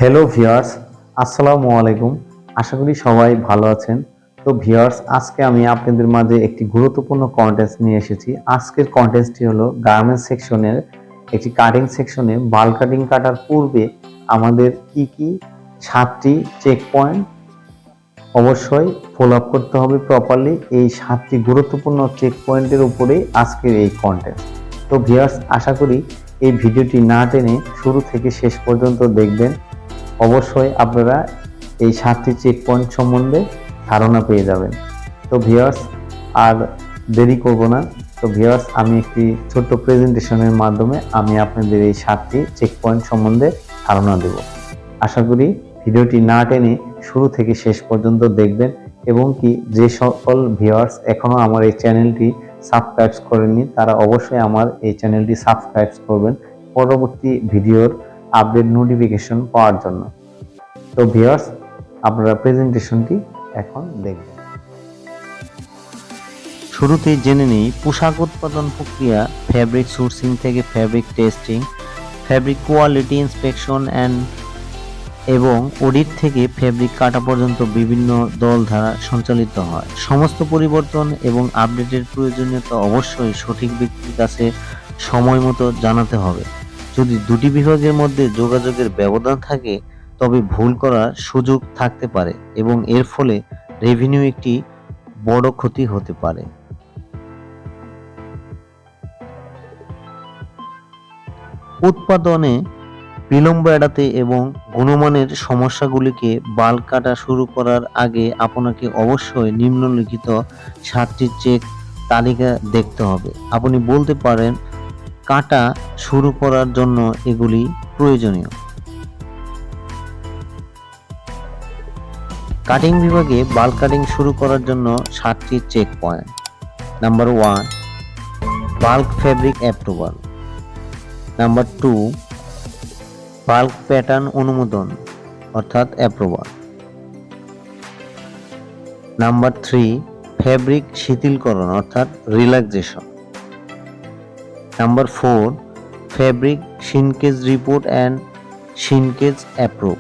Hello viewers, আসসালামু আলাইকুম। আশা করি সবাই ভালো আছেন। তো ভিউয়ার্স, আজকে আমি আপনাদের মাঝে একটি গুরুত্বপূর্ণ কন্টেন্ট নিয়ে এসেছি। আজকের কন্টেন্টটি হলো গার্মেন্টস সেকশনের একটি কাটিং সেকশনে বাল কাটিং কাটার পূর্বে আমাদের কি 7টি চেক পয়েন্ট অবশ্যই ফলো আপ করতে হবে প্রপারলি। এই 7টি গুরুত্বপূর্ণ চেক পয়েন্টের উপরেই আজকের এই কন্টেন্ট। তো ভিউয়ার্স, আশা করি এই ভিডিওটি না টেনে শুরু থেকে শেষ পর্যন্ত দেখবেন। অবশ্যই আপনারা এই 7টি চেক পয়েন্ট সম্বন্ধে ধারণা পেয়ে যাবেন। তো ভিউয়ার্স, আর দেরি করব না। তো ভিউয়ার্স, আমি একটি ছোট্ট প্রেজেন্টেশনের মাধ্যমে আমি আপনাদের এই 7টি চেক পয়েন্ট সম্বন্ধে ধারণা দেব। আশা করি ভিডিওটি না টেনে শুরু থেকে শেষ পর্যন্ত দেখবেন এবং কি যে সকল ভিউয়ার্স এখনো আমার এই চ্যানেলটি সাবস্ক্রাইব করেননি তারা অবশ্যই আমার এই চ্যানেলটি সাবস্ক্রাইব করবেন পরবর্তী ভিডিওর আপডেট নোটিফিকেশন পাওয়ার জন্য। তো ভিউয়ার্স, আপনারা প্রেজেন্টেশনটি এখন দেখবেন। শুরুতেই জেনে নিই পোশাক উৎপাদন প্রক্রিয়া, ফ্যাব্রিক সোর্সিং থেকে fabric testing, fabric quality inspection এবং অডিট থেকে ফ্যাব্রিক কাটা পর্যন্ত বিভিন্ন দল দ্বারা সঞ্চালিত হয়। সমস্ত পরিবর্তন এবং আপডেটের প্রয়োজনীয়তা অবশ্যই সঠিক ব্যক্তির কাছে সময় মতো জানাতে হবে। যদি দুটি বিভাগের মধ্যে যোগাযোগের ব্যবধান থাকে তবে ভুল করার সুযোগ থাকতে পারে এবং এর ফলে রেভিনিউ একটি বড় ক্ষতি হতে পারে। উৎপাদনে বিলম্ব এড়াতে এবং গুণমানের সমস্যাগুলিকে বাল্ক কাটা শুরু করার আগে আপনাকে অবশ্যই নিম্নলিখিত 7টি চেক তালিকা দেখতে হবে। আপনি বলতে পারেন কাটা শুরু করার জন্য এগুলি প্রয়োজনীয়। কাটিং বিভাগে বাল্ক কাটিং শুরু করার জন্য 7টি check point. Number 1, bulk fabric approval. Number 2, bulk pattern অনুমোদন অর্থাৎ অ্যাপ্রুভাল। নাম্বার 3, ফ্যাব্রিক শিথিলকরণ অর্থাৎ relaxation. Number 4, fabric shrinkage report and shrinkage approve.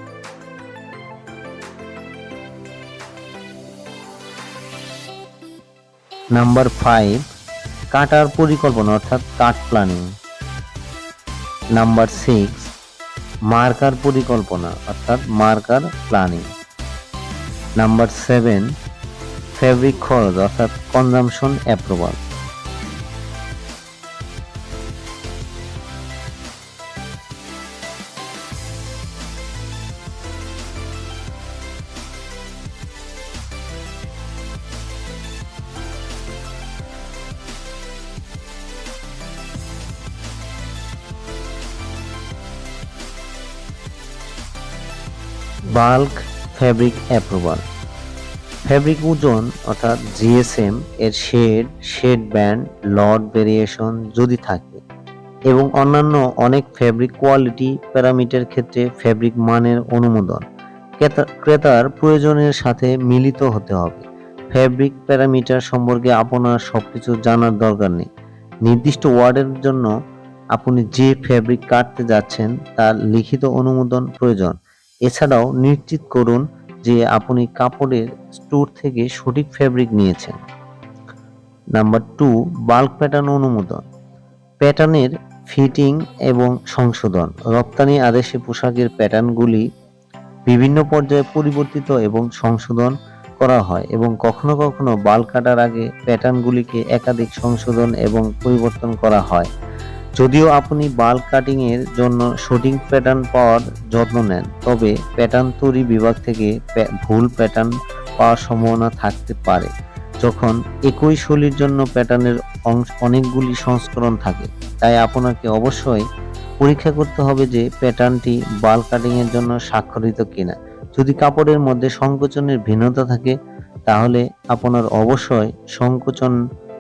Number 5, কাটার পরিকল্পনা অর্থাৎ কাট প্ল্যানিং। নাম্বার 6, মার্কার পরিকল্পনা অর্থাৎ মার্কার প্ল্যানিং। নাম্বার 7, ফ্যাব্রিক খরচ অর্থাৎ consumption approval. Bulk fabric approval. Fabric ওজন অর্থাৎ জিএসএম এর শেড ব্যান্ড, লট ভেরিয়েশন যদি থাকে এবং অন্যান্য অনেক ফ্যাব্রিক কোয়ালিটি প্যারামিটার ক্ষেত্রে ফ্যাব্রিক মানের অনুমোদন ক্রেতার প্রয়োজনের সাথে মিলিত হতে হবে। ফ্যাব্রিক প্যারামিটার সম্পর্কে আপনার সবকিছু জানার দরকার নেই। নির্দিষ্ট ওয়ার্ডের জন্য আপনি যে ফ্যাব্রিক কাটতে যাচ্ছেন তার লিখিত অনুমোদন প্রয়োজন। এছাড়াও নিশ্চিত করুন যে আপনি কাপড়ের স্টোর থেকে সঠিক ফ্যাব্রিক নিয়েছেন। নাম্বার 2, বাল্ক প্যাটার্ন অনুমোদন। প্যাটার্নের ফিটিং এবং সংশোধন। রপ্তানি আদেশে পোশাকের প্যাটার্নগুলি বিভিন্ন পর্যায়ে পরিবর্তিত এবং সংশোধন করা হয় এবং কখনো কখনো বাল্ক কাটার আগে প্যাটার্নগুলিকে একাধিক সংশোধন এবং পরিবর্তন করা হয়। যদিও আপনি বাল্ক কাটিং এর জন্য সঠিক প্যাটার্ন পাওয়ার যত্ন নেন, তবে প্যাটার্ন তৈরি বিভাগ থেকে ভুল প্যাটার্ন পাওয়ার সম্ভাবনা থাকতে পারে যখন একই শৈলীর জন্য প্যাটার্নের অনেকগুলি সংস্করণ থাকে। তাই আপনাকে অবশ্যই পরীক্ষা করতে হবে যে প্যাটার্নটি বাল্ক কাটিং এর জন্য স্বাক্ষরিত কিনা। যদি কাপড়ের মধ্যে সংকোচনের ভিন্নতা থাকে তাহলে আপনার অবশ্যই সংকোচন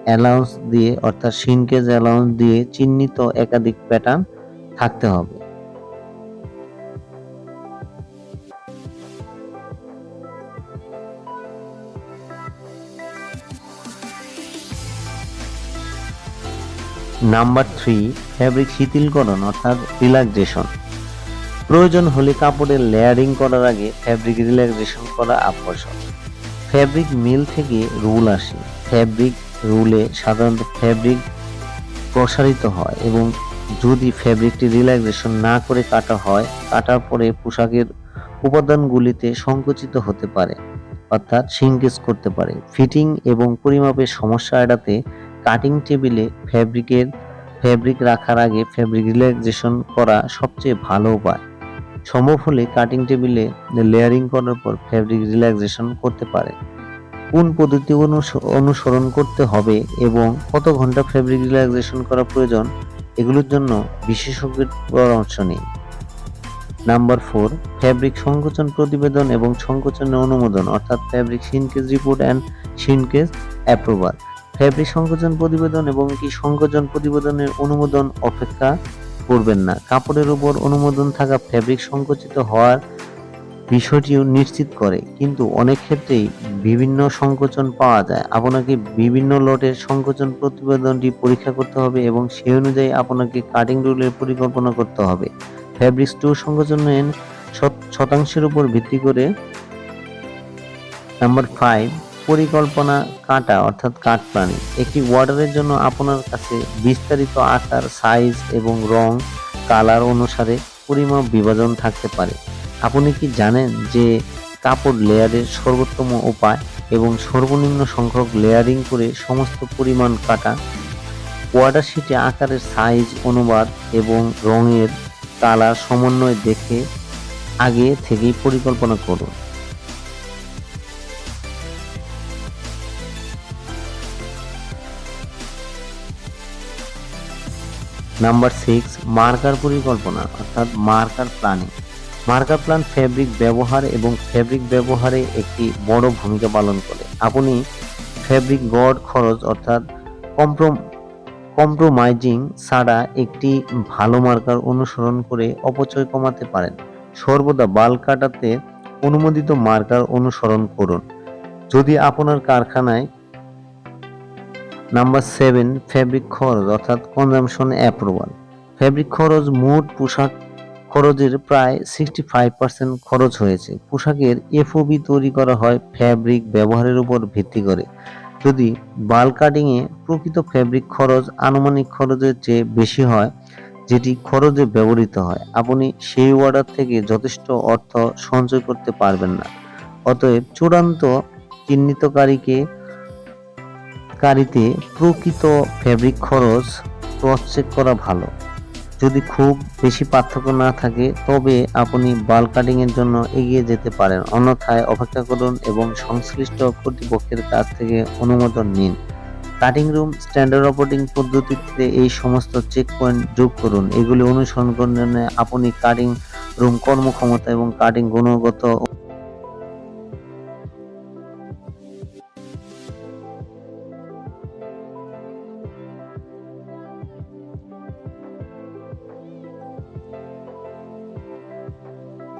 অ্যালাউন্স দিয়ে অর্থাৎ শিনকেজ অ্যালাউন্স দিয়ে চিহ্নিত একাধিক প্যাটার্ন থাকতে হবে। নাম্বার 3, ফ্যাব্রিক শিথিলকরণ অর্থাৎ রিল্যাক্সেশন। প্রয়োজন হলে কাপড়ের লেয়ারিং করার আগে ফ্যাব্রিক রিল্যাক্সেশন করা আবশ্যক। ফ্যাব্রিক মিল থেকে রুল আসে। ফ্যাব্রিক রুলে সাধারণত ফ্যাব্রিক প্রসারিত হয় এবং যদি ফ্যাব্রিকটি রিল্যাক্সেশন না করে কাটা হয়, কাটার পরে পোশাকের উপাদানগুলিতে সংকুচিত হতে পারে, অর্থাৎ সিঙ্কেজ করতে পারে। ফিটিং এবং পরিমাপের সমস্যা এড়াতে কাটিং টেবিলে ফ্যাব্রিক রাখার আগে ফ্যাব্রিক রিল্যাক্সেশন করা সবচেয়ে ভালো উপায়। সম্ভব হলে কাটিং টেবিলে লেয়ারিং করার পর ফ্যাব্রিক রিল্যাক্সেশন করতে পারে। কোন পদ্ধতি অনুসরণ করতে হবে এবং কত ঘন্টা ফ্যাব্রিক রিল্যাক্সেশন করা প্রয়োজন, এগুলোর জন্য বিশেষজ্ঞের পরামর্শ নিন। নাম্বার 4, ফ্যাব্রিক সংকোচন প্রতিবেদন এবং সংকোচনের অনুমোদন, অর্থাৎ fabric shrinkage report and shrinkage approval. Fabric সংকোচন প্রতিবেদন এবং সংকোচন প্রতিবেদনের অনুমোদন অপেক্ষা করবেন না। কাপড়ের উপর অনুমোদন থাকা ফ্যাব্রিক সংকুচিত হওয়ার বিষয়টিও নিশ্চিত করে, কিন্তু অনেক ক্ষেত্রেই বিভিন্ন সংকোচন পাওয়া যায়। আপনাকে বিভিন্ন লটের সংকোচন প্রতিবেদনটি পরীক্ষা করতে হবে এবং সেই অনুযায়ী আপনাকে কাটিং রুলের পরিকল্পনা করতে হবে। ফ্যাব্রিক স্টোর সংকোচনের শতাংশের উপর ভিত্তি করে। নাম্বার 5, পরিকল্পনা কাটা, অর্থাৎ কাট প্ল্যানিং। একটি অর্ডারের জন্য আপনার কাছে বিস্তারিত আকার, সাইজ এবং রং, কালার অনুসারে পরিমাপ বিভাজন থাকতে পারে। আপনি কি জানেন যে কাপড় লেয়ারের সর্বোত্তম উপায় এবং সর্বনিম্ন সংখ্যক লেয়ারিং করে সমস্ত পরিমাণ কাটা? অর্ডার শিটে আকারের সাইজ অনুবাদ এবং রঙের কালার সমন্বয় দেখে আগে থেকেই পরিকল্পনা করুন। নাম্বার 6, মার্কার পরিকল্পনা, অর্থাৎ marker planning. Marker plan fabric ব্যবহার এবং ফ্যাব্রিক ব্যবহারে একটি বড় ভূমিকা পালন করে। আপনি ফ্যাব্রিক গড় খরচ, অর্থাৎ কম্প্রোমাইজিং ছাড়া একটি ভালো মার্কার অনুসরণ করে অপচয় কমাতে পারেন। সর্বদা বাল্ক কাটাতে অনুমোদিত মার্কার অনুসরণ করুন যদি আপনার কারখানায়। নাম্বার 7, ফ্যাব্রিক খরচ, অর্থাৎ কনজামশন অ্যাপ্রুভাল। ফ্যাব্রিক খরচ মোট পোশাক খরচের প্রায় 65% খরচ হয়েছে। পোশাকের এফওবি তৈরি করা হয় ফ্যাব্রিক ব্যবহারের উপর ভিত্তি করে। যদি বাল্ক কাটিংয়ে প্রকৃত ফ্যাব্রিক খরচ আনুমানিক খরচের চেয়ে বেশি হয়, যেটি খরচে ব্যবহৃত হয়, আপনি সেই অর্ডার থেকে যথেষ্ট অর্থ সঞ্চয় করতে পারবেন না। অতএব চূড়ান্ত চিহ্নিতকারীতে প্রকৃত ফ্যাব্রিক খরচ ক্রস চেক করা ভালো। যদি খুব বেশি পার্থক্য না থাকে তবে আপনি বাল্ক কাটিং এর জন্য এগিয়ে যেতে পারেন, অন্যথায় অপেক্ষা করুন এবং সংশ্লিষ্ট কর্তৃপক্ষের কাছ থেকে অনুমোদন নিন। কাটিং রুম স্ট্যান্ডার্ড অপারেটিং পদ্ধতিতে এই সমস্ত চেক পয়েন্ট যোগ করুন। এগুলি অনুসরণ করলে আপনি কাটিং রুম কর্মক্ষমতা এবং কাটিং গুণগত